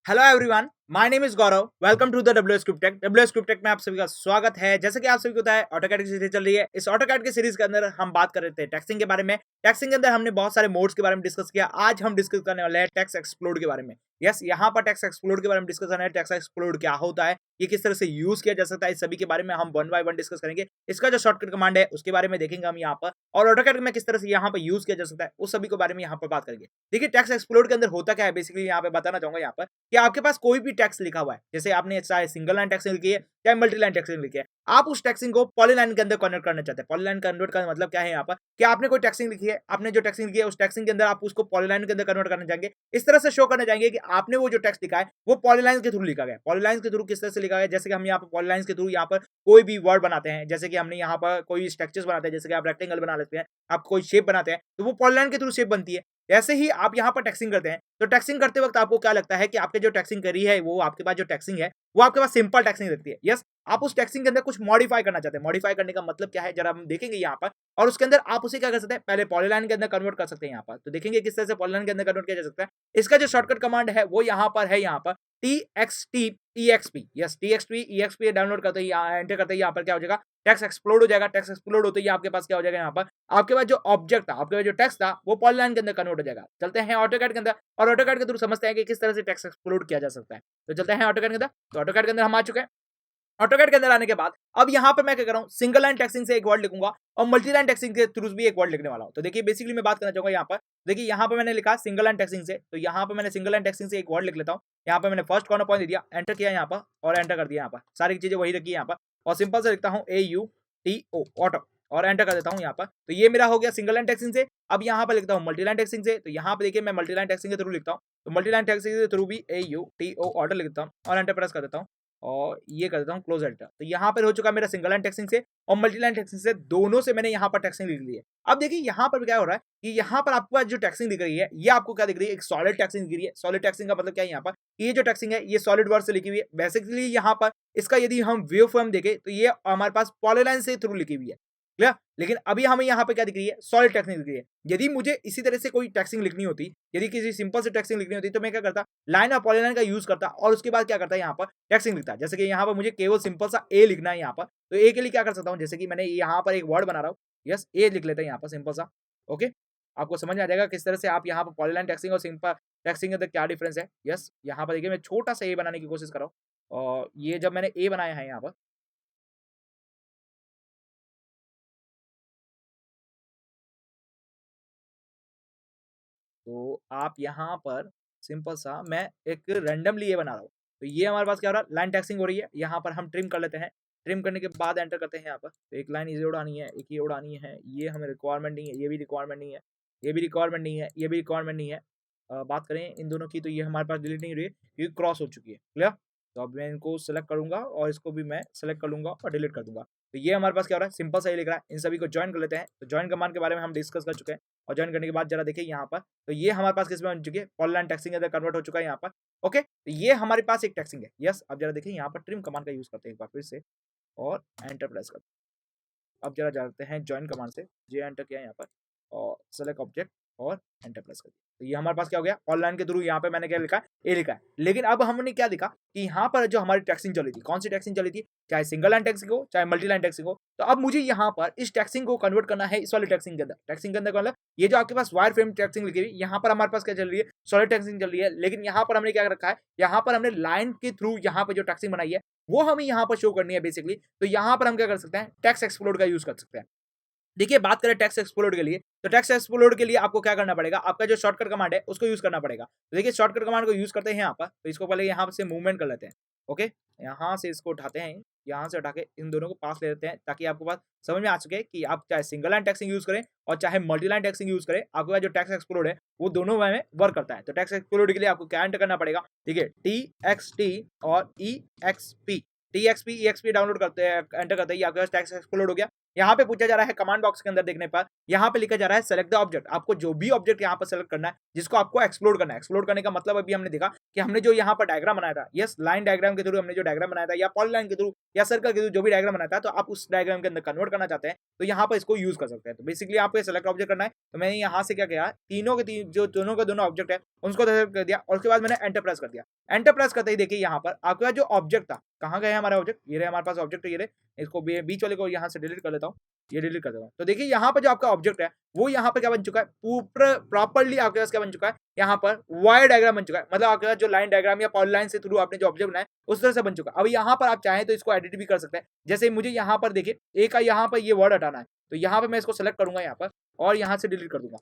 Hello everyone, my name is Gaurav. Welcome to the W S tech. W S tech में आप सभी का स्वागत है। जैसे कि आप सभी को पता है, ऑटोकैड की सीरीज चल रही है। इस ऑटोकैड की सीरीज के अंदर हम बात कर रहे थे टैक्सिंग के बारे में। टैक्सिंग के अंदर हमने बहुत सारे मोड्स के बारे में डिस्कस किया। आज हम डिस्कस करने वाले हैं टैक्स एक्सप्लोड के बारे में। यस, यहाँ पर टैक्स एक्सप्लोड के बारे में डिस्कस करना है। टैक्स एक्सप्लोड क्या होता है, ये किस तरह से यूज किया जा सकता है, इस सभी के बारे में हम वन बाय वन डिस्कस करेंगे। इसका जो शॉर्टकट कमांड है उसके बारे में देखेंगे हम यहाँ पर, और ऑटोकैड में किस तरह से यहाँ पर यूज किया जा सकता है उस सभी के बारे में यहाँ पर बात करेंगे। देखिए, टैक्स एक्सप्लोड के अंदर होता क्या है, बेसिकली यहाँ पे बताना चाहूंगा यहाँ पर कि आपके पास कोई भी टैक्स लिखा हुआ है, जैसे आपने चाहे सिंगल लाइन टैक्सिंग लिखी है चाहे मल्टी लाइन टैक्सिंग लिखी है, आप उस टैक्सिंग को पॉलीलाइन के अंदर कन्वर्ट करना चाहते हैं। पॉलीलाइन कन्वर्ट का मतलब क्या है यहाँ पर कि आपने कोई टैक्सिंग लिखी है, आपने जो टैक्सिंग लिखी है उस टैक्सिंग के अंदर आप उसको पॉलीलाइन के अंदर कन्वर्ट करना चाहेंगे। इस तरह से शो करना चाहेंगे कि आपने वो जो टेक्स्ट लिखा है वो पॉलीलाइन के थ्रू लिखा गया। पॉलीलाइन के थ्रू किस तरह से लिखा गया, जैसे कि हम यहाँ पर पॉलीलाइन के थ्रू यहाँ पर कोई भी वर्ड बनाते हैं, जैसे कि हमने यहाँ पर कोई स्ट्रक्चर्स बनाते हैं, जैसे कि आप रेक्टेंगल बना लेते हैं, आप कोई शेप बनाते हैं तो वो पॉलीलाइन के थ्रू शेप बनती है। ऐसे ही आप यहाँ पर टैक्सिंग करते हैं, तो टैक्सिंग करते वक्त आपको क्या लगता है कि आपके जो टैक्सिंग करी है वो आपके पास जो टैक्सिंग है वो आपके पास सिंपल टैक्सिंग लगती है। यस, आप उस टैक्सिंग के अंदर कुछ मॉडिफाई करना चाहते हैं। मॉडिफाई करने का मतलब क्या है जरा हम देखेंगे यहाँ पर, और उसके अंदर आप उसे क्या कर सकते हैं, पहले पॉलीलाइन के अंदर कन्वर्ट कर सकते हैं। यहाँ पर तो देखेंगे किस तरह से पॉलीलाइन के अंदर कन्वर्ट किया जा सकता है। इसका जो शॉर्टकट कमांड है वो यहाँ पर है, यहाँ पर txt यस txt डाउनलोड करते ही एंटर करते ही यहाँ पर क्या हो जाएगा, टेक्स्ट एक्सप्लोड हो जाएगा। टेक्स्ट एक्सप्लोड होते ही आपके पास क्या हो जाएगा, यहाँ पर आपके पास जो ऑब्जेक्ट था, आपके पास जो टेक्स्ट था वो पॉलीलाइन के अंदर कन्वर्ट हो जाएगा। चलते हैं ऑटोकैड के अंदर, और ऑटोकैड के थ्रू समझते हैं कि किस तरह से टेक्स्ट एक्सप्लोड किया जा सकता है। तो चलते हैं ऑटोकैड के अंदर। तो ऑटोकैड के अंदर हम आ चुके हैं। ऑटोकैड के अंदर आने के बाद अब यहाँ पे मैं क्या कर रहा हूँ, सिंगल लाइन टेक्सिंग से एक वर्ड लिखूंगा और मल्टी लाइन टेक्सिंग के थ्रू भी एक वर्ड लिखने वाला हूँ। तो देखिए, बेसिकली मैं बात करना चाहूंगा यहाँ पर। देखिए, यहाँ पे मैंने लिखा सिंगल लाइन टेक्सिंग से, तो यहाँ पे मैंने सिंगल लाइन टेक्सिंग से एक वर्ड लिख लेता हूँ। यहाँ पे मैंने फर्स्ट कॉर्नर पॉइंट दे दिया, एंटर किया यहाँ पर और एंटर कर दिया। यहाँ पर सारी चीजें वही रखी है यहाँ पर, और सिंपल से लिखता हूँ AUTO ऑटो और एंटर कर देता हूँ यहाँ पर। तो ये मेरा हो गया सिंगल लाइन टेक्सिंग से। अब यहाँ पर लिखता हूँ मल्टी लाइन टेक्सिंग से, तो यहाँ पे देखिए मैं मल्टी लाइन टेक्सिंग के थ्रू लिखता हूँ। तो मल्टी लाइन टेक्सिंग के थ्रू भी AUTO ऑटो लिखता हूँ और एंटर प्रेस कर देता हूँ और ये कर देता हूँ क्लोज एडिटर। तो यहाँ पर हो चुका मेरा सिंगल लाइन टेक्सिंग से और मल्टी लाइन टेक्सिंग से, दोनों से मैंने यहाँ पर टेक्सिंग लिख ली है। अब देखिए यहाँ पर क्या हो रहा है कि यहाँ पर आपको जो टेक्सिंग दिख रही है ये आपको क्या दिख रही है, एक सॉलिड टेक्सिंग दिख रही है। सॉलिड टेक्सिंग का मतलब क्या है, यहाँ पर ये जो टेक्सिंग है ये सॉलिड वर्ड से लिखी हुई है। बेसिकली यहाँ पर इसका यदि हम वेव फॉर्म देखें तो ये हमारे पास पॉलीलाइन से थ्रू लिखी हुई है, क्लियर। लेकिन अभी हमें यहाँ पे क्या दिख रही है, सॉलिड टेक्सिंग दिख रही है। यदि मुझे इसी तरह से कोई टेक्सिंग लिखनी होती, यदि किसी सिंपल से टेक्सिंग लिखनी होती, तो मैं क्या करता, लाइन और पॉलीलाइन का यूज करता और उसके बाद क्या करता है यहाँ पर टेक्सिंग लिखता। जैसे कि यहाँ पर मुझे केवल सिंपल सा ए लिखना है यहाँ पर, तो ए के लिए क्या कर सकता हूँ, जैसे कि मैंने यहाँ पर एक वर्ड बना रहा हूँ, यस ए लिख लेते हैं यहाँ पर सिंपल सा। ओके, आपको समझ में आ जाएगा किस तरह से आप यहाँ पर पॉलीलाइन टेक्सिंग और सिंपल टेक्सिंग के अंदर क्या डिफरेंस है। यस, यहाँ पर देखिए मैं छोटा सा ए बनाने की कोशिश कर रहा हूँ, और ये जब मैंने ए बनाया है यहाँ पर, तो आप यहाँ पर सिंपल सा मैं एक रैंडमली ये बना रहा हूँ। तो ये हमारे पास क्या हो रहा है, लाइन टैक्सिंग हो रही है। यहाँ पर हम ट्रिम कर लेते हैं। ट्रिम करने के बाद एंटर करते हैं यहाँ पर। तो एक लाइन इसे उड़ानी है, एक ये उड़ानी है, ये हमें रिक्वायरमेंट नहीं है, ये भी रिक्वायरमेंट नहीं है, ये भी रिक्वायरमेंट नहीं है, ये भी रिक्वायरमेंट नहीं है। बात करें इन दोनों की तो ये हमारे पास डिलीट नहीं हो रही है क्योंकि क्रॉस हो चुकी है, क्लियर। तो अब मैं इनको सेलेक्ट करूंगा और इसको भी मैं सेलेक्ट कर लूंगा और डिलीट कर दूंगा। तो ये हमारे पास क्या हो रहा है, सिंपल सा ही लिख रहा है। इन सभी को ज्वाइन कर लेते हैं। तो ज्वाइन कमांड के बारे में हम डिस्कस कर चुके हैं, और ज्वाइन करने के बाद जरा देखिए यहाँ पर, तो ये हमारे पास किस में बन चुकी है, पॉलीलाइन टैक्सिंग के अंदर कन्वर्ट हो चुका है यहाँ पर। ओके, तो ये हमारे पास एक टैक्सिंग है। यस, अब जरा देखिए यहाँ पर ट्रिम कमांड का यूज करते हैं एक बार फिर से, और एंटर प्रेस करते हैं। अब जरा जाते हैं ज्वाइन कमांड से, जे एंटर किया यहाँ पर और सेलेक्ट ऑब्जेक्ट और एंटर प्रेस कर दिया। तो ये हमारे पास क्या हो गया, ऑनलाइन के थ्रू यहाँ पे मैंने क्या लिखा है, ए लिखा है। लेकिन अब हमने क्या दिखा कि यहाँ पर जो हमारी टैक्सिंग चली थी, कौन सी टैक्सिंग चली थी, चाहे सिंगल लाइन टैक्सिंग हो चाहे मल्टी लाइन टैक्सिंग हो, तो अब मुझे यहाँ पर इस टैक्सिंग को कन्वर्ट करना है इस वाली टैक्सिंग के अंदर। टैक्सिंग के अंदर मतलब ये जो आपके पास वायर फ्रेम टैक्सिंग लिखी हुई, यहाँ पर हमारे पास क्या चल रही है, सॉलिड टैक्सिंग चल रही है। लेकिन यहाँ पर हमने क्या रखा है, यहाँ पर हमने लाइन के थ्रू यहाँ पर जो टैक्सिंग बनाई है वो हमें यहाँ पर शो करनी है बेसिकली। तो यहाँ पर हम क्या कर सकते हैं, टेक्स्ट एक्सप्लोड का यूज कर सकते हैं। देखिए, बात करें टेक्स्ट एक्सप्लोड के लिए, तो टेक्स्ट एक्सप्लोड के लिए आपको क्या करना पड़ेगा, आपका जो शॉर्टकट कमांड है उसको यूज करना पड़ेगा। तो देखिए, शॉर्टकट कमांड को यूज करते हैं यहाँ पर। तो इसको पहले यहाँ से मूवमेंट कर लेते हैं। ओके, यहाँ से इसको उठाते हैं, यहाँ से उठा के इन दोनों को पास ले लेते हैं, ताकि आपको बात समझ में आ सके कि आप चाहे सिंगल लाइन टैक्सिंग यूज करें और चाहे मल्टी लाइन टैक्सिंग यूज करें, आपके पास जो टेक्स्ट एक्सप्लोड है वो दोनों में वर्क करता है। तो टेक्स्ट एक्सप्लोड के लिए आपको क्या एंटर करना पड़ेगा, ठीक है, TXT और EXP डाउनलोड करते हैं, एंटर करते ही आपके पास टेक्स्ट एक्सप्लोड हो गया। यहाँ पे पूछा जा रहा है कमांड बॉक्स के अंदर देखने पर, यहाँ पे लिखा जा रहा है सेलेक्ट द ऑब्जेक्ट। आपको जो भी ऑब्जेक्ट यहाँ पर सेलेक्ट करना है जिसको आपको एक्सप्लोड करना है। एक्सप्लोड करने का मतलब अभी हमने देखा कि हमने जो यहाँ पर डायग्राम बनाया था, यस लाइन डायग्राम के थ्रू हमने जो डायग्राम बनाया था या पॉलीलाइन के थ्रू या सर्कल के थ्रू जो भी डायग्राम बनाया था, तो आप उस डायग्राम के अंदर कन्वर्ट करना चाहते हैं तो यहाँ पर इसको यूज कर सकते हैं। तो बेसिकली आपको सेलेक्ट ऑब्जेक्ट करना है, तो मैंने यहाँ से क्या किया, तीनों के जो दोनों के दोनों ऑब्जेक्ट है उसको सेलेक्ट कर दिया और उसके बाद मैंने एंटर प्रेस कर दिया। एंटर प्रेस करते ही देखिए यहाँ पर आपके पास जो ऑब्जेक्ट था, कहाँ गया हमारा ऑब्जेक्ट, ये रहे हमारे पास ऑब्जेक्ट, ये रहे, इसको बीच वाले को यहाँ से डिलीट कर लेता हूँ, ये डिलीट कर देता हूँ। तो देखिए यहाँ पर जो आपका ऑब्जेक्ट है वो यहाँ पर क्या बन चुका है, प्रॉपर्ली आपके पास क्या बन चुका है, यहाँ पर वायर डायग्राम बन चुका है। मतलब आपके पास जो लाइन डायग्राम या पॉलीलाइन से थ्रू आपने जो ऑब्जेक्ट बनाया उस तरह से बन चुका है। अब यहाँ पर आप चाहें तो इसको एडिट भी कर सकते हैं। जैसे मुझे यहाँ पर देखिए एक यहाँ पर ये वर्ड हटाना है, तो यहाँ पर मैं इसको सेलेक्ट करूंगा यहाँ पर और यहाँ से डिलीट कर दूंगा,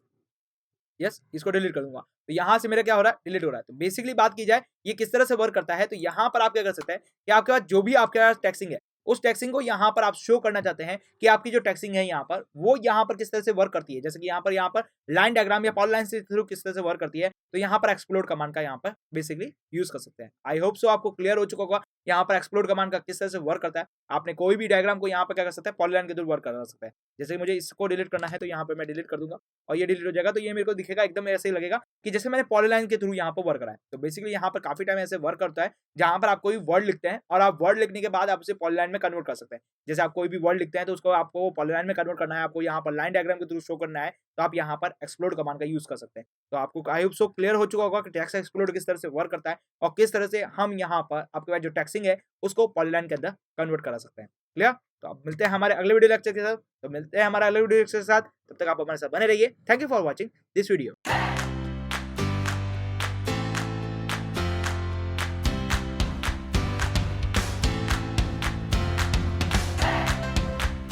यस इसको डिलीट कर दूंगा। तो यहाँ से मेरा क्या हो रहा है, डिलीट हो रहा है। तो बेसिकली बात की जाए ये किस तरह से वर्क करता है, तो यहाँ पर आप क्या कर सकते हैं कि आपके पास जो भी आपके पास टेक्सिंग है उस टेक्सिंग को यहाँ पर आप शो करना चाहते हैं कि आपकी जो टेक्सिंग है यहाँ पर वो यहाँ पर किस तरह से वर्क करती है। जैसे कि यहाँ पर लाइन डायग्राम या पॉलीलाइन से थ्रू किस तरह से वर्क करती है, तो यहाँ पर एक्सप्लोड कमांड का यहाँ पर बेसिकली यूज कर सकते हैं। आई होप सो आपको क्लियर हो चुका होगा यहाँ पर एक्सप्लोड कमांड का किस तरह से वर्क करता है। आपने कोई भी डायग्राम को यहाँ पर क्या कर सकते हैं, पॉलीलाइन के थ्रू वर्क कर सकते हैं। जैसे मुझे इसको डिलीट करना है तो यहाँ पर मैं डिलीट कर दूंगा और ये डिलीट हो जाएगा, तो ये मेरे को दिखेगा एकदम ऐसे ही लगेगा कि जैसे मैंने पॉलीलाइन के थ्रू यहाँ पर वर्क करा है। तो बेसिकली यहाँ पर काफी टाइम ऐसे वर्क करता है जहां पर आप कोई वर्ड लिखते हैं और आप वर्ड लिखने के बाद आप उसे पॉलीलाइन में कन्वर्ट कर सकते हैं। जैसे आप कोई भी वर्ड लिखते हैं तो उसको आपको पॉलीलाइन में कन्वर्ट करना है, आपको यहाँ पर लाइन डायग्राम के थ्रू शो करना है, तो आप यहाँ पर एक्सप्लोड कमांड का यूज कर सकते हैं। तो आपको आई होप सो क्लियर हो चुका होगा कि टेक्स्ट एक्सप्लोड किस तरह से वर्क करता है और किस तरह से हम यहाँ पर आपके पास जो टेक्सिंग है उसको पॉलीलाइन के अंदर कन्वर्ट करा सकते हैं। क्लियर? तो अब मिलते हैं हमारे अगले वीडियो लेक्चर के साथ। तब तक आप हमारे साथ बने रहिए। Thank you for watching this video.